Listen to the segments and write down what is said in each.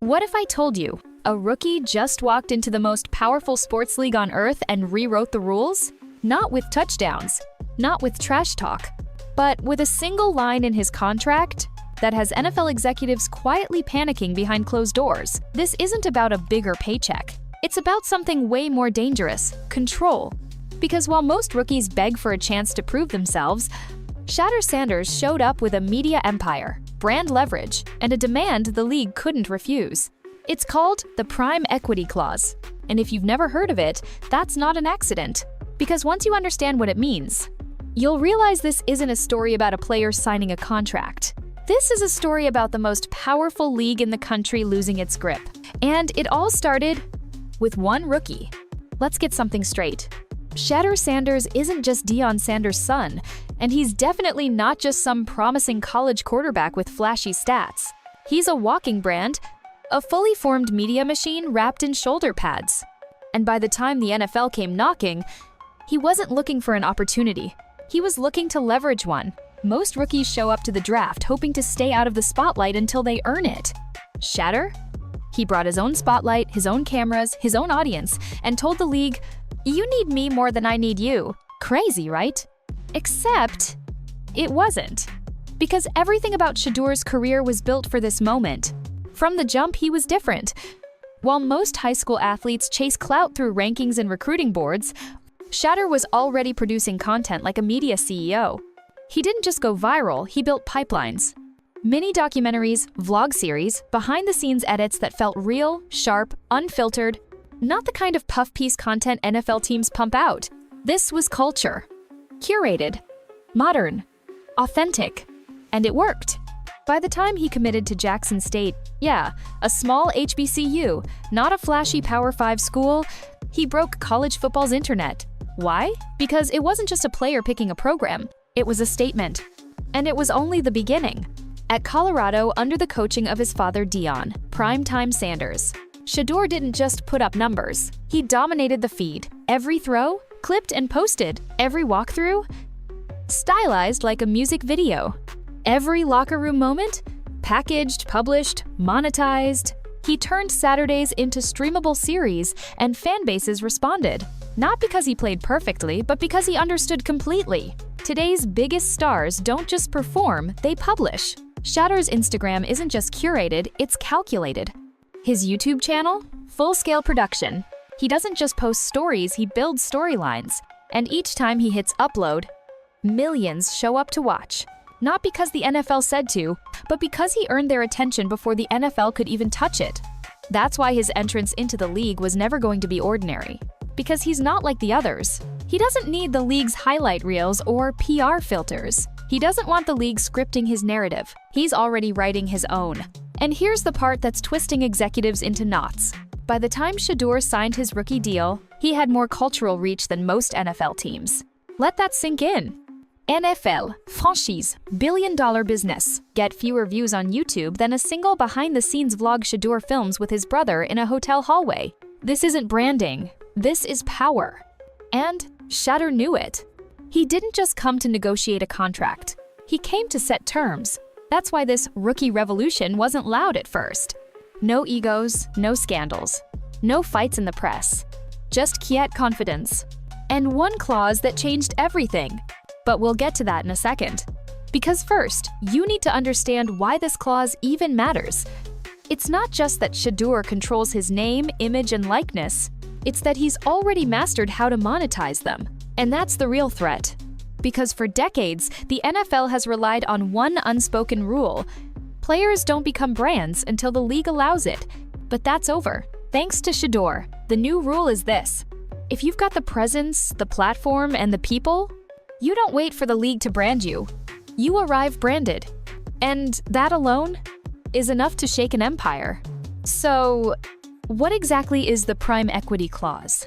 What if I told you a rookie just walked into the most powerful sports league on earth and rewrote the rules? Not with touchdowns, not with trash talk, but with a single line in his contract that has NFL executives quietly panicking behind closed doors. This isn't about a bigger paycheck. It's about something way more dangerous: control. Because while most rookies beg for a chance to prove themselves, Shedeur Sanders showed up with a media empire, brand leverage, and a demand the league couldn't refuse. It's called the Prime Equity Clause. And if you've never heard of it, that's not an accident. Because once you understand what it means, you'll realize this isn't a story about a player signing a contract. This is a story about the most powerful league in the country losing its grip. And it all started with one rookie. Let's get something straight. Shedeur Sanders isn't just Deion Sanders' son, and he's definitely not just some promising college quarterback with flashy stats. He's a walking brand, a fully formed media machine wrapped in shoulder pads. And by the time the NFL came knocking, he wasn't looking for an opportunity. He was looking to leverage one. Most rookies show up to the draft hoping to stay out of the spotlight until they earn it. Shedeur? He brought his own spotlight, his own cameras, his own audience, and told the league, "You need me more than I need you." Crazy, right? Except it wasn't. Because everything about Shedeur's career was built for this moment. From the jump, he was different. While most high school athletes chase clout through rankings and recruiting boards, Shedeur was already producing content like a media CEO. He didn't just go viral, he built pipelines. Mini documentaries, vlog series, behind-the-scenes edits that felt real, sharp, unfiltered, not the kind of puff piece content NFL teams pump out. This was culture. Curated, modern, authentic, and it worked. By the time he committed to Jackson State, yeah, a small HBCU, not a flashy Power 5 school, he broke college football's internet. Why? Because it wasn't just a player picking a program, it was a statement. And it was only the beginning. At Colorado, under the coaching of his father Deion, Primetime Sanders, Shedeur didn't just put up numbers, he dominated the feed. Every throw, clipped and posted, every walkthrough, stylized like a music video. Every locker room moment, packaged, published, monetized. He turned Saturdays into streamable series, and fan bases responded. Not because he played perfectly, but because he understood completely. Today's biggest stars don't just perform, they publish. Shedeur's Instagram isn't just curated, it's calculated. His YouTube channel? Full-scale production. He doesn't just post stories, he builds storylines. And each time he hits upload, millions show up to watch. Not because the NFL said to, but because he earned their attention before the NFL could even touch it. That's why his entrance into the league was never going to be ordinary. Because he's not like the others. He doesn't need the league's highlight reels or PR filters. He doesn't want the league scripting his narrative. He's already writing his own. And here's the part that's twisting executives into knots. By the time Shedeur signed his rookie deal, he had more cultural reach than most NFL teams. Let that sink in. NFL, franchise, billion-dollar business, get fewer views on YouTube than a single behind-the-scenes vlog Shedeur films with his brother in a hotel hallway. This isn't branding, this is power. And Shedeur knew it. He didn't just come to negotiate a contract. He came to set terms. That's why this rookie revolution wasn't loud at first. No egos, no scandals, no fights in the press. Just quiet confidence. And one clause that changed everything. But we'll get to that in a second. Because first, you need to understand why this clause even matters. It's not just that Shedeur controls his name, image, and likeness. It's that he's already mastered how to monetize them. And that's the real threat. Because for decades, the NFL has relied on one unspoken rule. Players don't become brands until the league allows it. But that's over. Thanks to Shedeur, the new rule is this. If you've got the presence, the platform, and the people, you don't wait for the league to brand you. You arrive branded. And that alone is enough to shake an empire. So, what exactly is the Prime Equity Clause?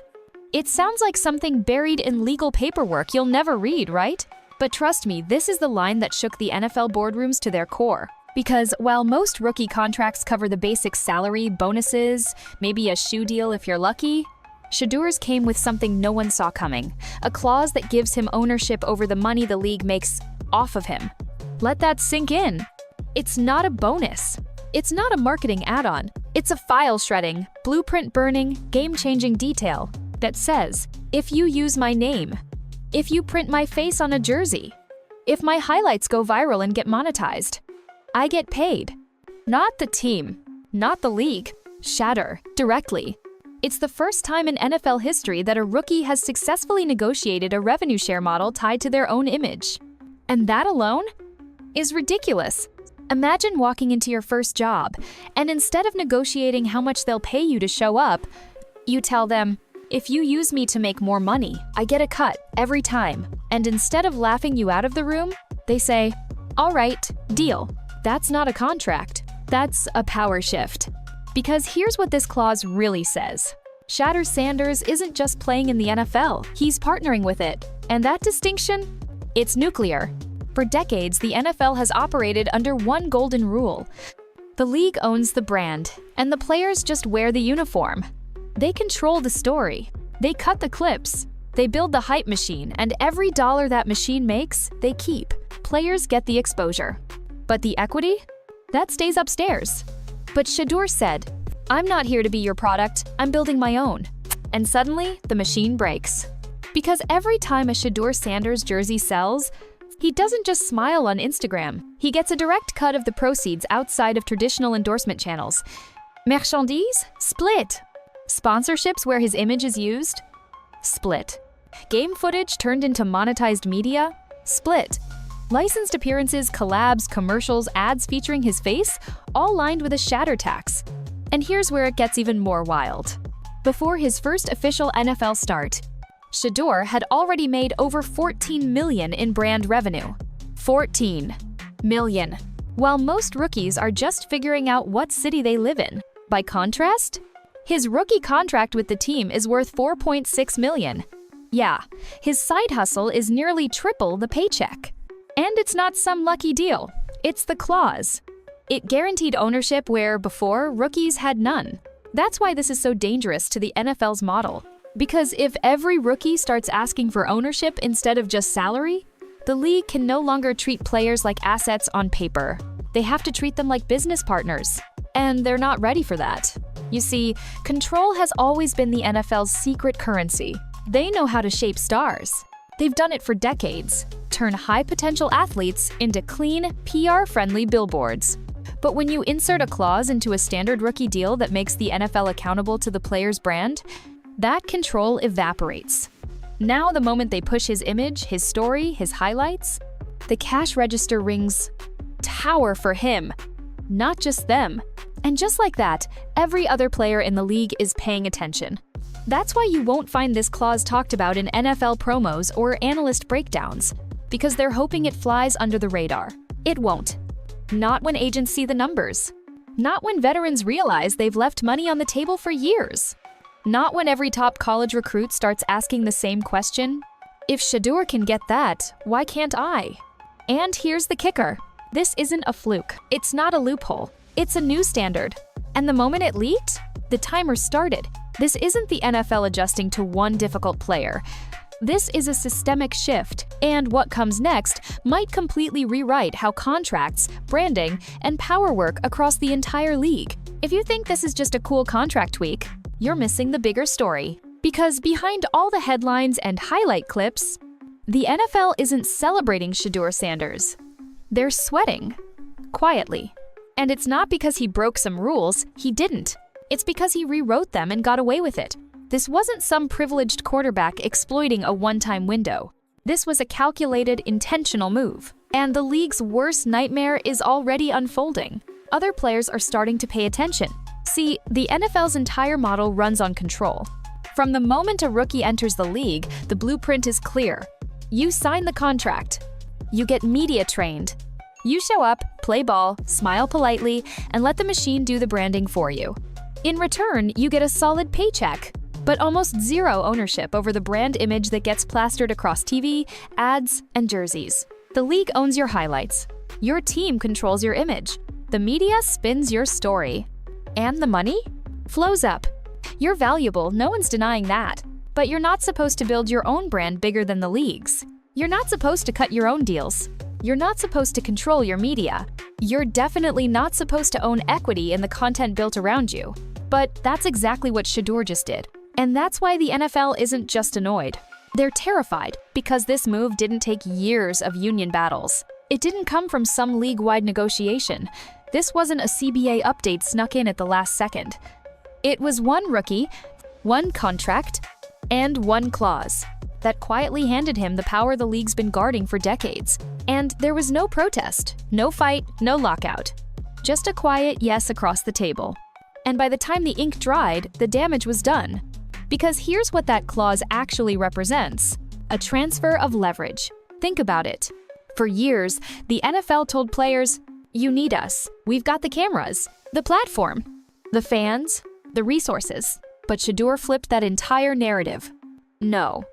It sounds like something buried in legal paperwork you'll never read, right? But trust me, this is the line that shook the NFL boardrooms to their core. Because while most rookie contracts cover the basic salary, bonuses, maybe a shoe deal if you're lucky, Shedeur's came with something no one saw coming, a clause that gives him ownership over the money the league makes off of him. Let that sink in. It's not a bonus. It's not a marketing add-on. It's a file-shredding, blueprint-burning, game-changing detail that says, if you use my name, if you print my face on a jersey, if my highlights go viral and get monetized, I get paid. Not the team, not the league, Shedeur, directly. It's the first time in NFL history that a rookie has successfully negotiated a revenue share model tied to their own image. And that alone is ridiculous. Imagine walking into your first job, and instead of negotiating how much they'll pay you to show up, you tell them, if you use me to make more money, I get a cut every time. And instead of laughing you out of the room, they say, all right, deal. That's not a contract. That's a power shift. Because here's what this clause really says. Shedeur Sanders isn't just playing in the NFL, he's partnering with it. And that distinction? It's nuclear. For decades, the NFL has operated under one golden rule. The league owns the brand, and the players just wear the uniform. They control the story. They cut the clips. They build the hype machine, and every dollar that machine makes, they keep. Players get the exposure. But the equity? That stays upstairs. But Shedeur said, I'm not here to be your product, I'm building my own. And suddenly, the machine breaks. Because every time a Shedeur Sanders jersey sells, he doesn't just smile on Instagram. He gets a direct cut of the proceeds outside of traditional endorsement channels. Marchandise? Split. Sponsorships where his image is used? Split. Game footage turned into monetized media? Split. Licensed appearances, collabs, commercials, ads featuring his face, all lined with a Shedeur tax. And here's where it gets even more wild. Before his first official NFL start, Shedeur had already made over $14 million in brand revenue. $14 million. While most rookies are just figuring out what city they live in. By contrast, his rookie contract with the team is worth $4.6 million. Yeah, his side hustle is nearly triple the paycheck. And it's not some lucky deal, it's the clause. It guaranteed ownership where before rookies had none. That's why this is so dangerous to the NFL's model. Because if every rookie starts asking for ownership instead of just salary, the league can no longer treat players like assets on paper. They have to treat them like business partners. And they're not ready for that. You see, control has always been the NFL's secret currency. They know how to shape stars. They've done it for decades. Turn high-potential athletes into clean, PR-friendly billboards. But when you insert a clause into a standard rookie deal that makes the NFL accountable to the player's brand, that control evaporates. Now the moment they push his image, his story, his highlights, the cash register rings tower for him, not just them. And just like that, every other player in the league is paying attention. That's why you won't find this clause talked about in NFL promos or analyst breakdowns, because they're hoping it flies under the radar. It won't. Not when agents see the numbers. Not when veterans realize they've left money on the table for years. Not when every top college recruit starts asking the same question. If Shedeur can get that, why can't I? And here's the kicker. This isn't a fluke. It's not a loophole. It's a new standard. And the moment it leaked, the timer started. This isn't the NFL adjusting to one difficult player. This is a systemic shift, and what comes next might completely rewrite how contracts, branding, and power work across the entire league. If you think this is just a cool contract tweak, you're missing the bigger story. Because behind all the headlines and highlight clips, the NFL isn't celebrating Shedeur Sanders. They're sweating. Quietly. And it's not because he broke some rules, he didn't. It's because he rewrote them and got away with it. This wasn't some privileged quarterback exploiting a one-time window. This was a calculated, intentional move. And the league's worst nightmare is already unfolding. Other players are starting to pay attention. See, the NFL's entire model runs on control. From the moment a rookie enters the league, the blueprint is clear. You sign the contract. You get media trained. You show up, play ball, smile politely, and let the machine do the branding for you. In return, you get a solid paycheck, but almost zero ownership over the brand image that gets plastered across TV, ads, and jerseys. The league owns your highlights. Your team controls your image. The media spins your story. And the money flows up. You're valuable, no one's denying that. But you're not supposed to build your own brand bigger than the league's. You're not supposed to cut your own deals. You're not supposed to control your media. You're definitely not supposed to own equity in the content built around you. But that's exactly what Shedeur just did. And that's why the NFL isn't just annoyed. They're terrified because this move didn't take years of union battles. It didn't come from some league-wide negotiation. This wasn't a CBA update snuck in at the last second. It was one rookie, one contract, and one clause that quietly handed him the power the league's been guarding for decades. And there was no protest, no fight, no lockout. Just a quiet yes across the table. And by the time the ink dried, the damage was done. Because here's what that clause actually represents: a transfer of leverage. Think about it. For years, the NFL told players, "You need us. We've got the cameras, the platform, the fans, the resources." But Shedeur flipped that entire narrative. No.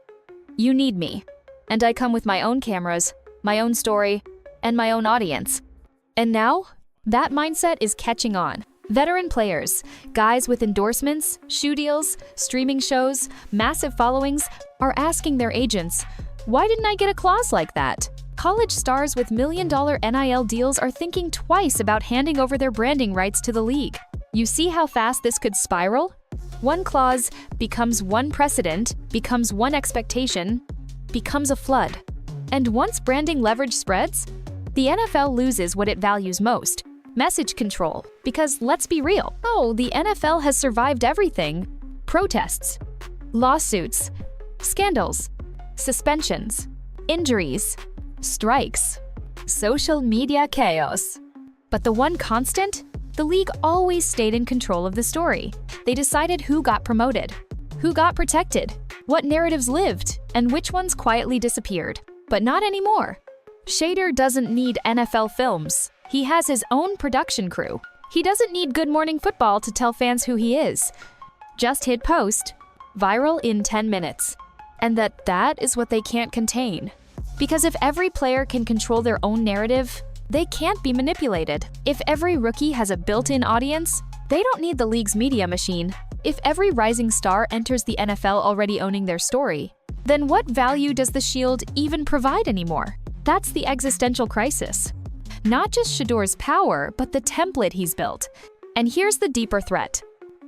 You need me. And I come with my own cameras, my own story, and my own audience. And now, that mindset is catching on. Veteran players, guys with endorsements, shoe deals, streaming shows, massive followings, are asking their agents, "Why didn't I get a clause like that?" College stars with million-dollar NIL deals are thinking twice about handing over their branding rights to the league. You see how fast this could spiral? One clause becomes one precedent, becomes one expectation, becomes a flood. And once branding leverage spreads, the NFL loses what it values most: message control. Because let's be real, the NFL has survived everything: protests, lawsuits, scandals, suspensions, injuries, strikes, social media chaos. But the one constant? The league always stayed in control of the story. They decided who got promoted, who got protected, what narratives lived, and which ones quietly disappeared. But not anymore. Shedeur doesn't need NFL films. He has his own production crew. He doesn't need Good Morning Football to tell fans who he is. Just hit post, viral in 10 minutes. And that is what they can't contain. Because if every player can control their own narrative, they can't be manipulated. If every rookie has a built-in audience, they don't need the league's media machine. If every rising star enters the NFL already owning their story, then what value does the Shield even provide anymore? That's the existential crisis. Not just Shedeur's power, but the template he's built. And here's the deeper threat.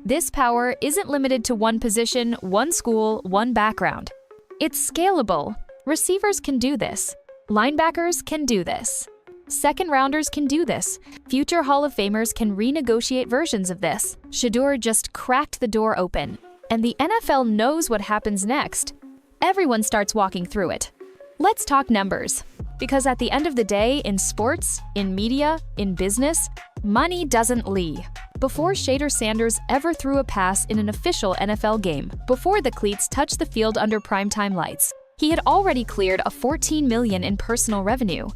This power isn't limited to one position, one school, one background. It's scalable. Receivers can do this. Linebackers can do this. Second rounders can do this. Future Hall of Famers can renegotiate versions of this. Shedeur just cracked the door open. And the NFL knows what happens next. Everyone starts walking through it. Let's talk numbers. Because at the end of the day, in sports, in media, in business, money doesn't lie. Before Shedeur Sanders ever threw a pass in an official NFL game, before the cleats touched the field under primetime lights, he had already cleared a $14 million in personal revenue.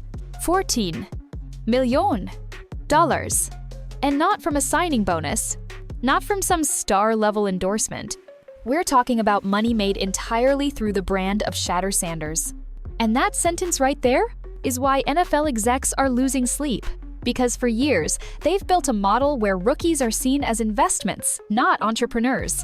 $14 million. And not from a signing bonus, not from some star-level endorsement. We're talking about money made entirely through the brand of Shedeur Sanders. And that sentence right there is why NFL execs are losing sleep. Because for years, they've built a model where rookies are seen as investments, not entrepreneurs.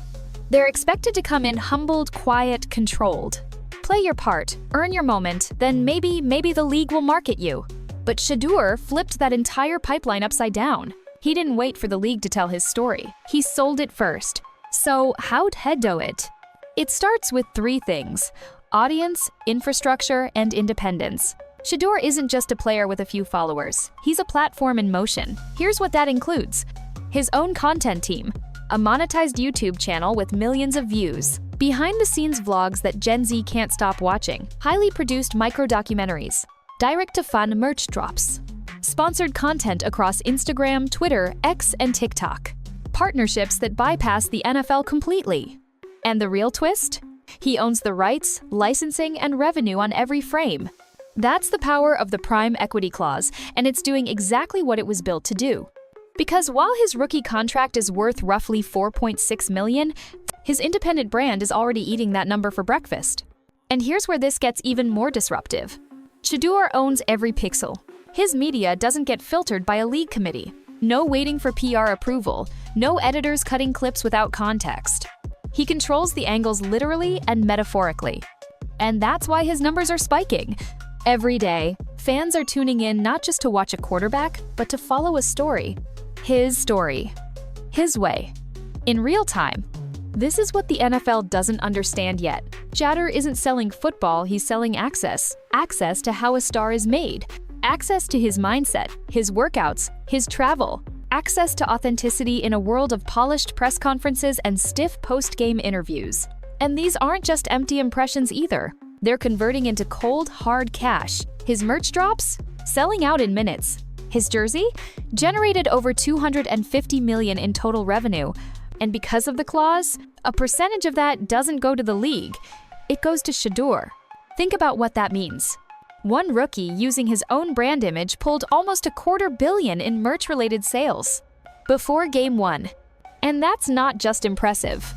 They're expected to come in humbled, quiet, controlled. Play your part, earn your moment, then maybe the league will market you. But Shedeur flipped that entire pipeline upside down. He didn't wait for the league to tell his story. He sold it first. So how'd he do it? It starts with 3 things: audience, infrastructure, and independence. Shedeur isn't just a player with a few followers. He's a platform in motion. Here's what that includes: his own content team, a monetized YouTube channel with millions of views, behind-the-scenes vlogs that Gen Z can't stop watching, highly produced micro-documentaries, direct-to-fun merch drops, sponsored content across Instagram, Twitter, X, and TikTok, partnerships that bypass the NFL completely. And the real twist? He owns the rights, licensing, and revenue on every frame. That's the power of the Prime Equity Clause, and it's doing exactly what it was built to do. Because while his rookie contract is worth roughly $4.6 million, his independent brand is already eating that number for breakfast. And here's where this gets even more disruptive. Shedeur owns every pixel. His media doesn't get filtered by a league committee. No waiting for PR approval. No editors cutting clips without context. He controls the angles literally and metaphorically. And that's why his numbers are spiking. Every day, fans are tuning in not just to watch a quarterback, but to follow a story. His story. His way. In real time. This is what the NFL doesn't understand yet. Shedeur isn't selling football, he's selling access. Access to how a star is made. Access to his mindset, his workouts, his travel. Access to authenticity in a world of polished press conferences and stiff post-game interviews. And these aren't just empty impressions either. They're converting into cold, hard cash. His merch drops? Selling out in minutes. His jersey? Generated over $250 million in total revenue. And because of the clause, a percentage of that doesn't go to the league. It goes to Shedeur. Think about what that means. One rookie using his own brand image pulled almost $250 million in merch-related sales before Game 1. And that's not just impressive.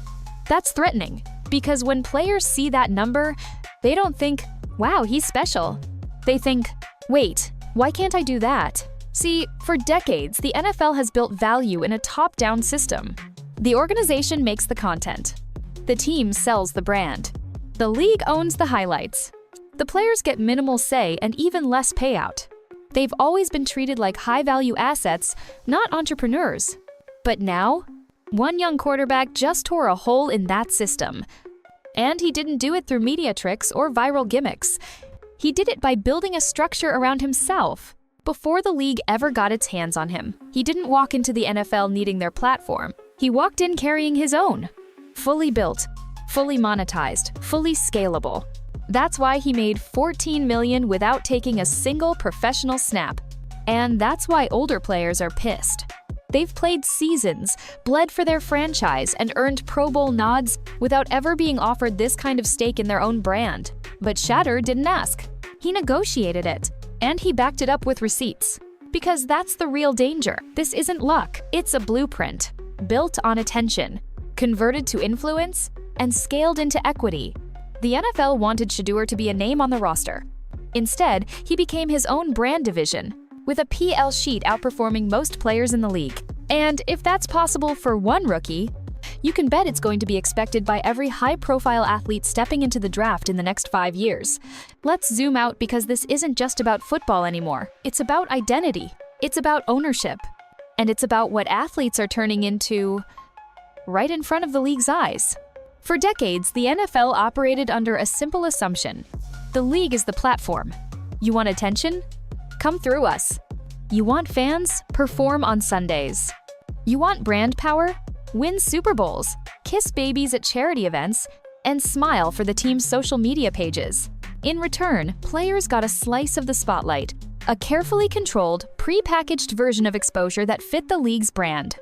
That's threatening, because when players see that number, they don't think, wow, he's special. They think, wait, why can't I do that? See, for decades, the NFL has built value in a top-down system. The organization makes the content. The team sells the brand. The league owns the highlights. The players get minimal say and even less payout. They've always been treated like high-value assets, not entrepreneurs. But now, one young quarterback just tore a hole in that system. And he didn't do it through media tricks or viral gimmicks. He did it by building a structure around himself. Before the league ever got its hands on him, he didn't walk into the NFL needing their platform. He walked in carrying his own. Fully built, fully monetized, fully scalable. That's why he made $14 million without taking a single professional snap. And that's why older players are pissed. They've played seasons, bled for their franchise, and earned Pro Bowl nods without ever being offered this kind of stake in their own brand. But Shedeur didn't ask. He negotiated it, and he backed it up with receipts. Because that's the real danger. This isn't luck, it's a blueprint. Built on attention, converted to influence, and scaled into equity. The NFL wanted Shedeur to be a name on the roster. Instead, he became his own brand division, with a PL sheet outperforming most players in the league. And if that's possible for one rookie, you can bet it's going to be expected by every high-profile athlete stepping into the draft in the next 5 years. Let's zoom out, because this isn't just about football anymore. It's about identity. It's about ownership. And it's about what athletes are turning into right in front of the league's eyes. For decades, the NFL operated under a simple assumption. The league is the platform. You want attention? Come through us. You want fans? Perform on Sundays. You want brand power? Win Super Bowls, kiss babies at charity events, and smile for the team's social media pages. In return, players got a slice of the spotlight, a carefully controlled, pre-packaged version of exposure that fit the league's brand.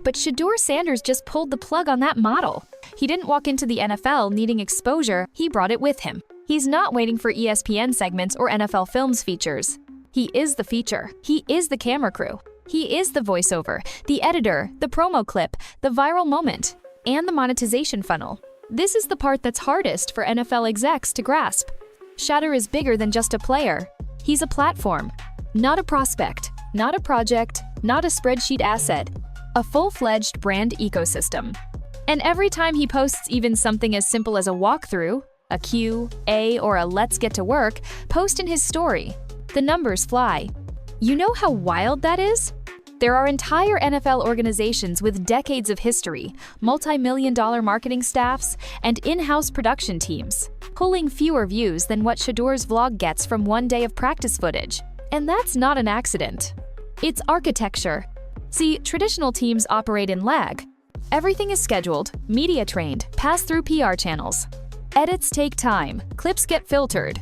But Shedeur Sanders just pulled the plug on that model. He didn't walk into the NFL needing exposure, he brought it with him. He's not waiting for ESPN segments or NFL Films features. He is the feature. He is the camera crew. He is the voiceover, the editor, the promo clip, the viral moment, and the monetization funnel. This is the part that's hardest for NFL execs to grasp. Shedeur is bigger than just a player. He's a platform, not a prospect, not a project, not a spreadsheet asset, a full-fledged brand ecosystem. And every time he posts even something as simple as a walkthrough, a Q&A, or a let's get to work post in his story, the numbers fly. You know how wild that is? There are entire NFL organizations with decades of history, multi-million-dollar marketing staffs, and in-house production teams, pulling fewer views than what Shedeur's vlog gets from one day of practice footage. And that's not an accident. It's architecture. See, traditional teams operate in lag. Everything is scheduled, media-trained, passed through PR channels. Edits take time, clips get filtered,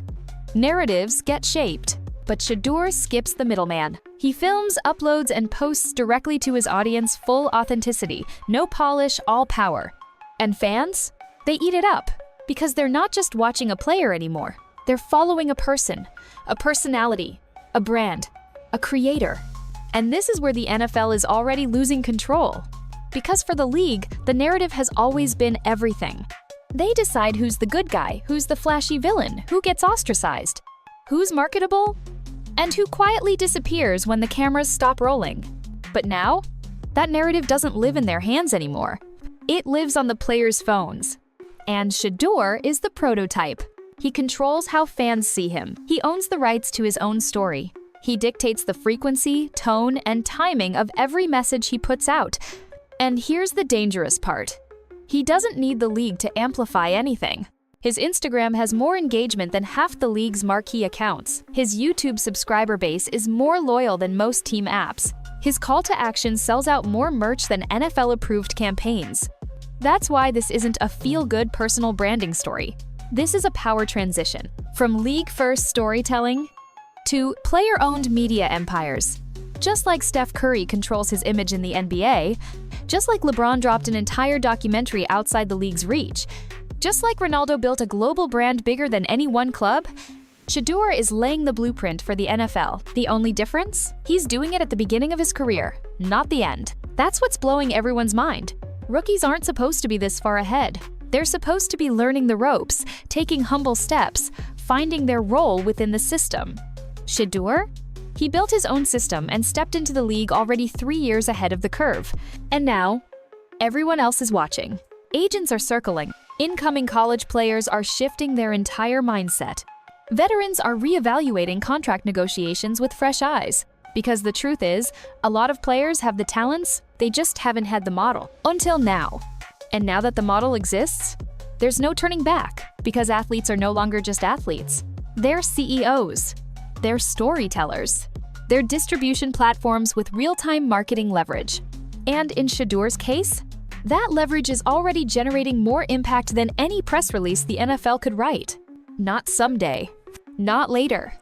narratives get shaped. But Shedeur skips the middleman. He films, uploads, and posts directly to his audience, full authenticity, no polish, all power. And fans? They eat it up, because they're not just watching a player anymore. They're following a person, a personality, a brand, a creator. And this is where the NFL is already losing control. Because for the league, the narrative has always been everything. They decide who's the good guy, who's the flashy villain, who gets ostracized, who's marketable, and who quietly disappears when the cameras stop rolling. But now, that narrative doesn't live in their hands anymore. It lives on the players' phones. And Shedeur is the prototype. He controls how fans see him. He owns the rights to his own story. He dictates the frequency, tone, and timing of every message he puts out. And here's the dangerous part. He doesn't need the league to amplify anything. His Instagram has more engagement than half the league's marquee accounts. His YouTube subscriber base is more loyal than most team apps. His call to action sells out more merch than NFL-approved campaigns. That's why this isn't a feel-good personal branding story. This is a power transition, from league-first storytelling to player-owned media empires. Just like Steph Curry controls his image in the NBA, just like LeBron dropped an entire documentary outside the league's reach, just like Ronaldo built a global brand bigger than any one club, Shedeur is laying the blueprint for the NFL. The only difference? He's doing it at the beginning of his career, not the end. That's what's blowing everyone's mind. Rookies aren't supposed to be this far ahead. They're supposed to be learning the ropes, taking humble steps, finding their role within the system. Shedeur? He built his own system and stepped into the league already 3 years ahead of the curve. And now, everyone else is watching. Agents are circling. Incoming college players are shifting their entire mindset. Veterans are reevaluating contract negotiations with fresh eyes. Because the truth is, a lot of players have the talents, they just haven't had the model. Until now. And now that the model exists, there's no turning back. Because athletes are no longer just athletes. They're CEOs. They're storytellers. They're distribution platforms with real-time marketing leverage. And in Shedeur's case, that leverage is already generating more impact than any press release the NFL could write. Not someday. Not later.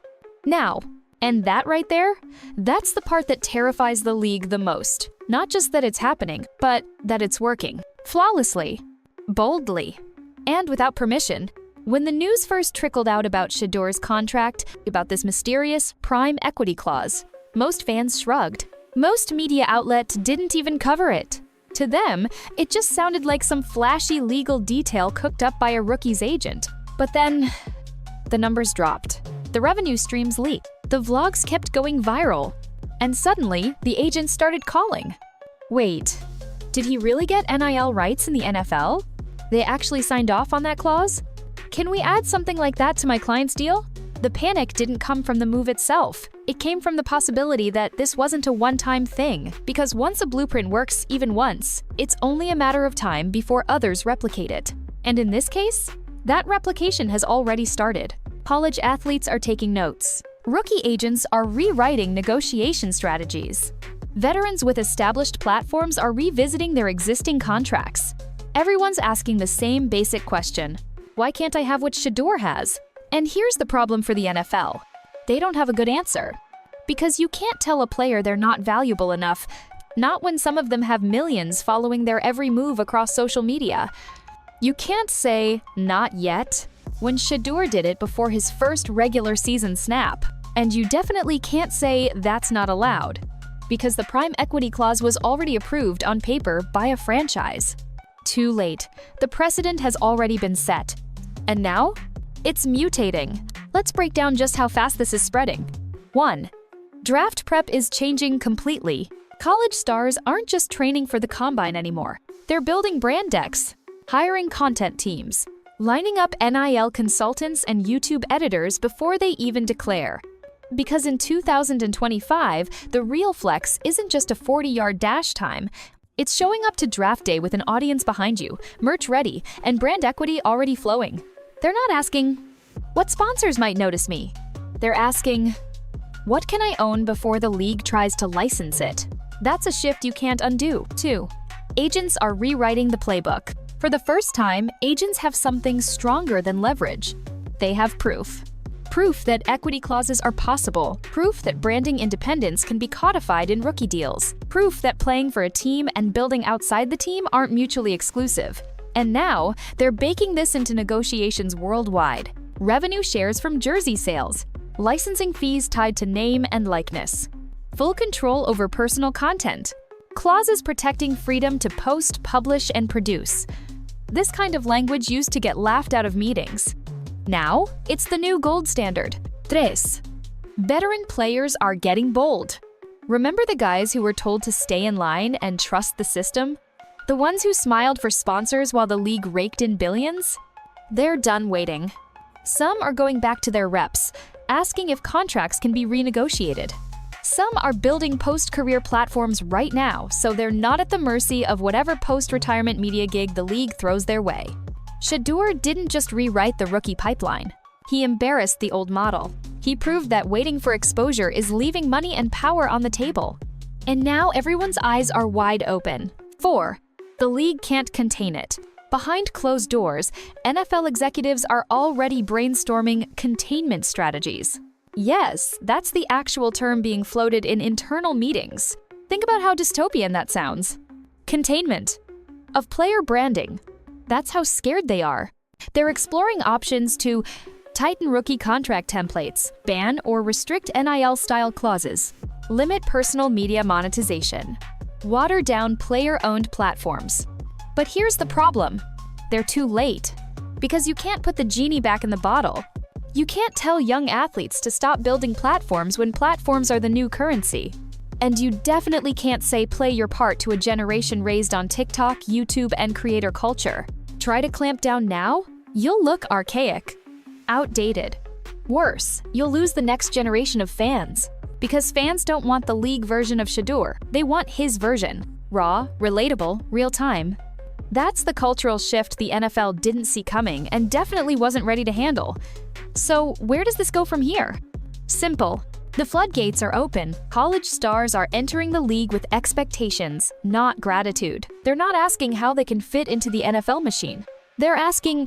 Now. And that right there, that's the part that terrifies the league the most. Not just that it's happening, but that it's working. Flawlessly. Boldly. And without permission. When the news first trickled out about Shedeur's contract, about this mysterious prime equity clause, most fans shrugged. Most media outlets didn't even cover it. To them, it just sounded like some flashy legal detail cooked up by a rookie's agent. But then, the numbers dropped. The revenue streams leaked. The vlogs kept going viral. And suddenly, the agent started calling. Wait, did he really get NIL rights in the NFL? They actually signed off on that clause? Can we add something like that to my client's deal? The panic didn't come from the move itself. It came from the possibility that this wasn't a one-time thing, because once a blueprint works even once, it's only a matter of time before others replicate it. And in this case, that replication has already started. College athletes are taking notes. Rookie agents are rewriting negotiation strategies. Veterans with established platforms are revisiting their existing contracts. Everyone's asking the same basic question: why can't I have what Shedeur has? And here's the problem for the NFL. They don't have a good answer. Because you can't tell a player they're not valuable enough, not when some of them have millions following their every move across social media. You can't say, "not yet," when Shedeur did it before his first regular season snap. And you definitely can't say that's not allowed, because the prime equity clause was already approved on paper by a franchise. Too late. The precedent has already been set. And now? It's mutating. Let's break down just how fast this is spreading. 1. Draft prep is changing completely. College stars aren't just training for the combine anymore. They're building brand decks, hiring content teams, lining up NIL consultants and YouTube editors before they even declare. Because in 2025, the real flex isn't just a 40-yard dash time. It's showing up to draft day with an audience behind you, merch ready, and brand equity already flowing. They're not asking, what sponsors might notice me? They're asking, what can I own before the league tries to license it? That's a shift you can't undo. 2. Agents are rewriting the playbook. For the first time, agents have something stronger than leverage. They have proof. Proof that equity clauses are possible. Proof that branding independence can be codified in rookie deals. Proof that playing for a team and building outside the team aren't mutually exclusive. And now, they're baking this into negotiations worldwide. Revenue shares from jersey sales, licensing fees tied to name and likeness, full control over personal content, clauses protecting freedom to post, publish, and produce. This kind of language used to get laughed out of meetings. Now, it's the new gold standard. 3. Veteran players are getting bold. Remember the guys who were told to stay in line and trust the system? The ones who smiled for sponsors while the league raked in billions? They're done waiting. Some are going back to their reps, asking if contracts can be renegotiated. Some are building post-career platforms right now, so they're not at the mercy of whatever post-retirement media gig the league throws their way. Shedeur didn't just rewrite the rookie pipeline. He embarrassed the old model. He proved that waiting for exposure is leaving money and power on the table. And now everyone's eyes are wide open. 4. The league can't contain it. Behind closed doors, NFL executives are already brainstorming containment strategies. Yes, that's the actual term being floated in internal meetings. Think about how dystopian that sounds. Containment of player branding. That's how scared they are. They're exploring options to tighten rookie contract templates, ban or restrict NIL-style clauses, limit personal media monetization, water down player-owned platforms. But here's the problem. They're too late. Because you can't put the genie back in the bottle. You can't tell young athletes to stop building platforms when platforms are the new currency. And you definitely can't say play your part to a generation raised on TikTok, YouTube, and creator culture. Try to clamp down now? You'll look archaic, outdated. Worse, you'll lose the next generation of fans. Because fans don't want the league version of Shedeur, they want his version. Raw, relatable, real-time. That's the cultural shift the NFL didn't see coming and definitely wasn't ready to handle. So where does this go from here? Simple. The floodgates are open. College stars are entering the league with expectations, not gratitude. They're not asking how they can fit into the NFL machine. They're asking,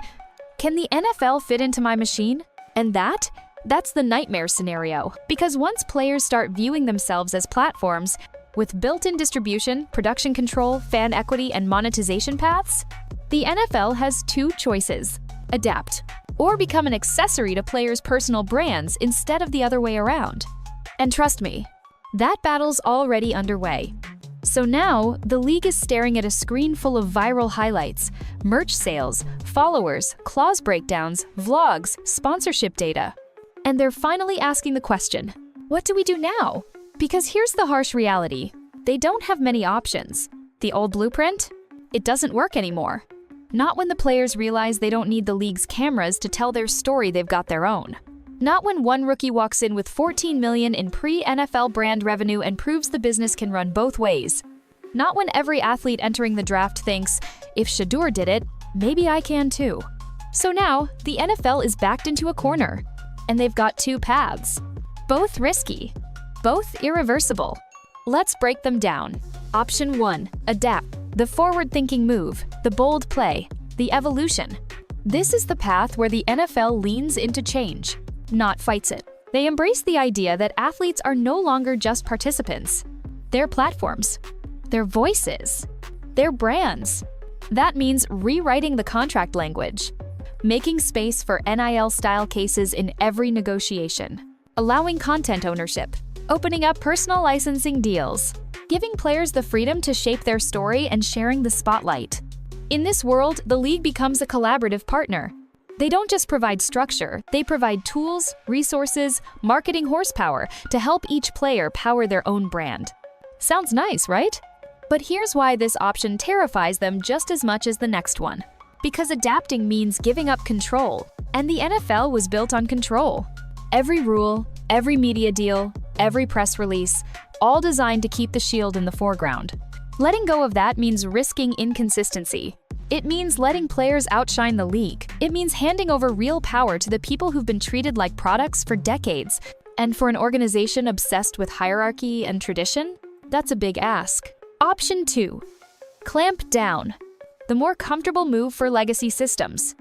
can the NFL fit into my machine? And that's the nightmare scenario. Because once players start viewing themselves as platforms, with built-in distribution, production control, fan equity, and monetization paths, the NFL has two choices: adapt, or become an accessory to players' personal brands instead of the other way around. And trust me, that battle's already underway. So now, the league is staring at a screen full of viral highlights, merch sales, followers, clause breakdowns, vlogs, sponsorship data. And they're finally asking the question, what do we do now? Because here's the harsh reality. They don't have many options. The old blueprint? It doesn't work anymore. Not when the players realize they don't need the league's cameras to tell their story, they've got their own. Not when one rookie walks in with $14 million in pre-NFL brand revenue and proves the business can run both ways. Not when every athlete entering the draft thinks, if Shedeur did it, maybe I can too. So now, the NFL is backed into a corner. And they've got two paths. Both risky. Both irreversible. Let's break them down. Option 1. Adapt. The forward-thinking move, the bold play, the evolution. This is the path where the NFL leans into change, not fights it. They embrace the idea that athletes are no longer just participants. They're platforms. They're voices. They're brands. That means rewriting the contract language, making space for NIL-style cases in every negotiation, allowing content ownership, opening up personal licensing deals, giving players the freedom to shape their story and sharing the spotlight. In this world, the league becomes a collaborative partner. They don't just provide structure, they provide tools, resources, marketing horsepower to help each player power their own brand. Sounds nice, right? But here's why this option terrifies them just as much as the next one. Because adapting means giving up control, and the NFL was built on control. Every rule, every media deal, every press release, all designed to keep the shield in the foreground. Letting go of that means risking inconsistency. It means letting players outshine the league. It means handing over real power to the people who've been treated like products for decades. And for an organization obsessed with hierarchy and tradition, that's a big ask. Option 2. Clamp down. The more comfortable move for legacy systems.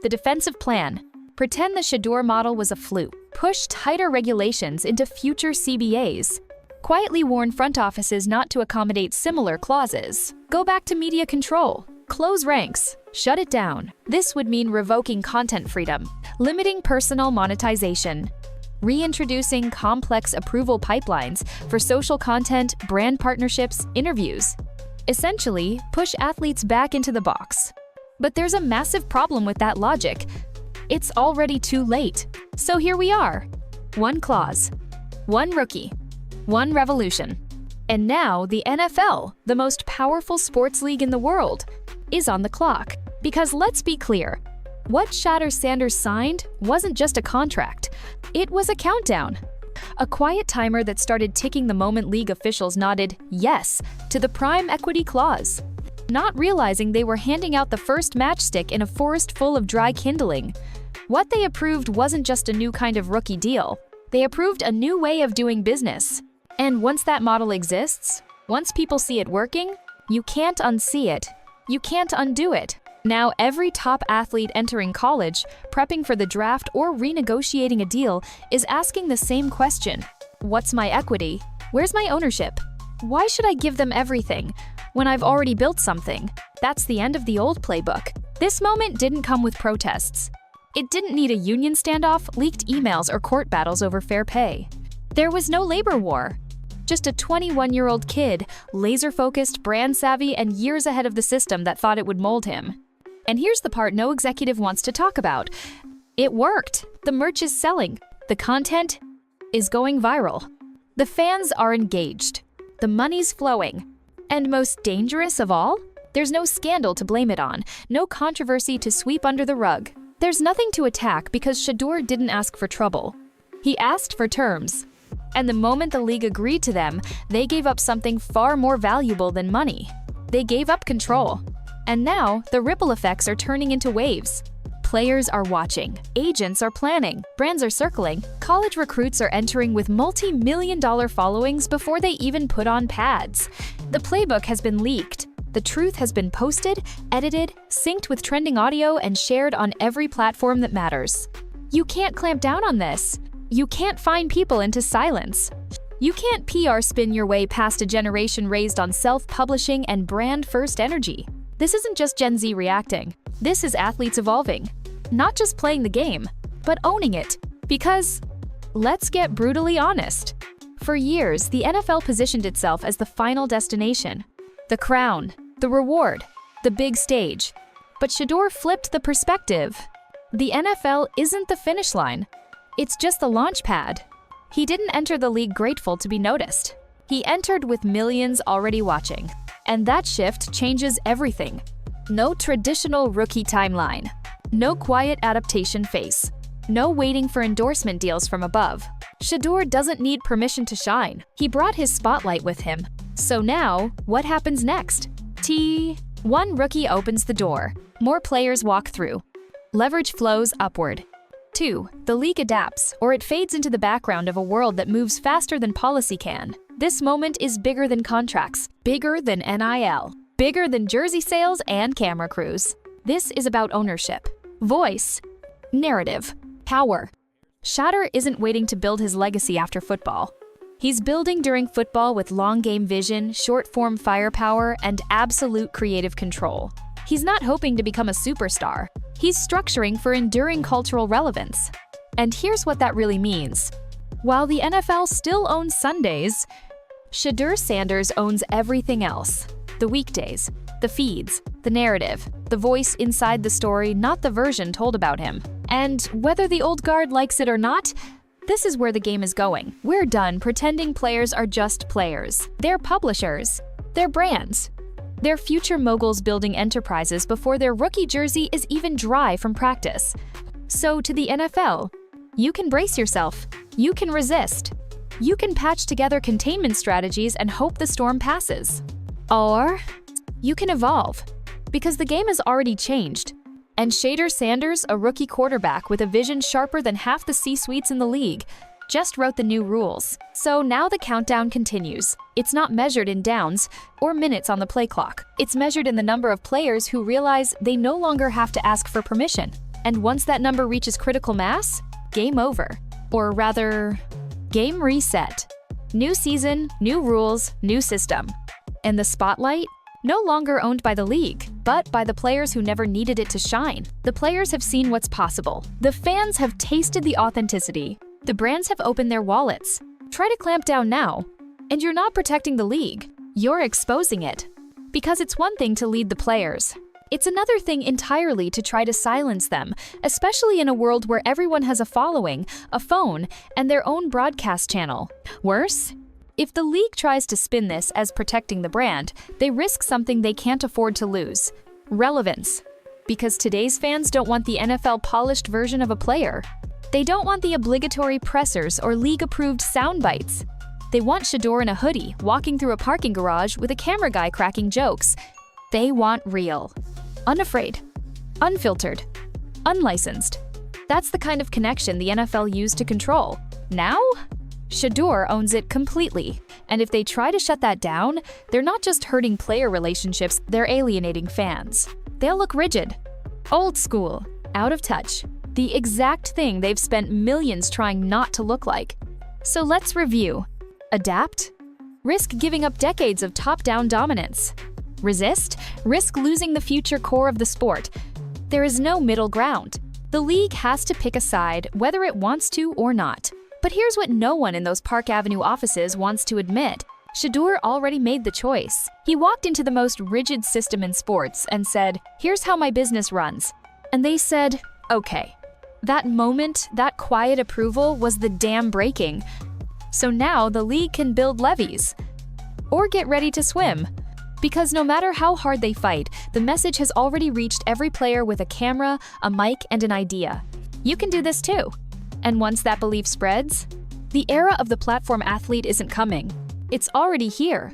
The defensive plan. Pretend the Shedeur model was a fluke. Push tighter regulations into future CBAs. Quietly warn front offices not to accommodate similar clauses. Go back to media control. Close ranks. Shut it down. This would mean revoking content freedom, limiting personal monetization, reintroducing complex approval pipelines for social content, brand partnerships, interviews. Essentially, push athletes back into the box. But there's a massive problem with that logic. It's already too late. So here we are. One clause, one rookie, one revolution. And now the NFL, the most powerful sports league in the world, is on the clock. Because let's be clear, What Shedeur Sanders signed wasn't just a contract. It was a countdown. A quiet timer that started ticking the moment league officials nodded yes to the prime equity clause, not realizing they were handing out the first matchstick in a forest full of dry kindling. What they approved wasn't just a new kind of rookie deal. They approved a new way of doing business. And once that model exists, once people see it working, you can't unsee it. You can't undo it. Now, every top athlete entering college, prepping for the draft, or renegotiating a deal is asking the same question. What's my equity? Where's my ownership? Why should I give them everything when I've already built something? That's the end of the old playbook. This moment didn't come with protests. It didn't need a union standoff, leaked emails, or court battles over fair pay. There was no labor war. Just a 21-year-old kid, laser-focused, brand-savvy, and years ahead of the system that thought it would mold him. And here's the part no executive wants to talk about. It worked. The merch is selling. The content is going viral. The fans are engaged. The money's flowing. And most dangerous of all, there's no scandal to blame it on, no controversy to sweep under the rug. There's nothing to attack because Shedeur didn't ask for trouble. He asked for terms. And the moment the league agreed to them, they gave up something far more valuable than money. They gave up control. And now, the ripple effects are turning into waves. Players are watching, agents are planning, brands are circling, college recruits are entering with multi-million-dollar followings before they even put on pads. The playbook has been leaked. The truth has been posted, edited, synced with trending audio, and shared on every platform that matters. You can't clamp down on this. You can't fine people into silence. You can't PR spin your way past a generation raised on self-publishing and brand-first energy. This isn't just Gen Z reacting. This is athletes evolving. Not just playing the game, but owning it. Because, let's get brutally honest. For years, the NFL positioned itself as the final destination. The crown, the reward, the big stage. But Shedeur flipped the perspective. The NFL isn't the finish line. It's just the launch pad. He didn't enter the league grateful to be noticed. He entered with millions already watching. And that shift changes everything. No traditional rookie timeline. No quiet adaptation phase. No waiting for endorsement deals from above. Shedeur doesn't need permission to shine. He brought his spotlight with him. So now, what happens next? One rookie opens the door. More players walk through. Leverage flows upward. 2. The league adapts, or it fades into the background of a world that moves faster than policy can. This moment is bigger than contracts, bigger than NIL, bigger than jersey sales and camera crews. This is about ownership, voice, narrative, power. Shedeur isn't waiting to build his legacy after football. He's building during football with long-game vision, short-form firepower, and absolute creative control. He's not hoping to become a superstar. He's structuring for enduring cultural relevance. And here's what that really means. While the NFL still owns Sundays, Shedeur Sanders owns everything else. The weekdays, the feeds, the narrative, the voice inside the story, not the version told about him. And whether the old guard likes it or not, this is where the game is going. We're done pretending players are just players. They're publishers. They're brands. They're future moguls building enterprises before their rookie jersey is even dry from practice. So to the NFL, you can brace yourself. You can resist. You can patch together containment strategies and hope the storm passes. Or you can evolve, because the game has already changed. And Shedeur Sanders, a rookie quarterback with a vision sharper than half the C-suites in the league, just wrote the new rules. So now the countdown continues. It's not measured in downs or minutes on the play clock. It's measured in the number of players who realize they no longer have to ask for permission. And once that number reaches critical mass, game over. Or rather, game reset. New season, new rules, new system. And the spotlight? No longer owned by the league, but by the players who never needed it to shine. The players have seen what's possible. The fans have tasted the authenticity. The brands have opened their wallets. Try to clamp down now, and you're not protecting the league. You're exposing it. Because it's one thing to lead the players. It's another thing entirely to try to silence them, especially in a world where everyone has a following, a phone, and their own broadcast channel. Worse, if the league tries to spin this as protecting the brand, they risk something they can't afford to lose: relevance. Because today's fans don't want the NFL polished version of a player. They don't want the obligatory pressers or league-approved sound bites. They want Shedeur in a hoodie, walking through a parking garage with a camera guy cracking jokes. They want real. Unafraid. Unfiltered. Unlicensed. That's the kind of connection the NFL used to control. Now? Shedeur owns it completely. And if they try to shut that down, they're not just hurting player relationships, they're alienating fans. They'll look rigid. Old school. Out of touch. The exact thing they've spent millions trying not to look like. So let's review. Adapt? Risk giving up decades of top-down dominance. Resist? Risk losing the future core of the sport. There is no middle ground. The league has to pick a side, whether it wants to or not. But here's what no one in those Park Avenue offices wants to admit. Shedeur already made the choice. He walked into the most rigid system in sports and said, "Here's how my business runs." And they said, "Okay." That moment, that quiet approval was the dam breaking. So now the league can build levees. Or get ready to swim. Because no matter how hard they fight, the message has already reached every player with a camera, a mic, and an idea. You can do this too. And once that belief spreads, the era of the platform athlete isn't coming. It's already here.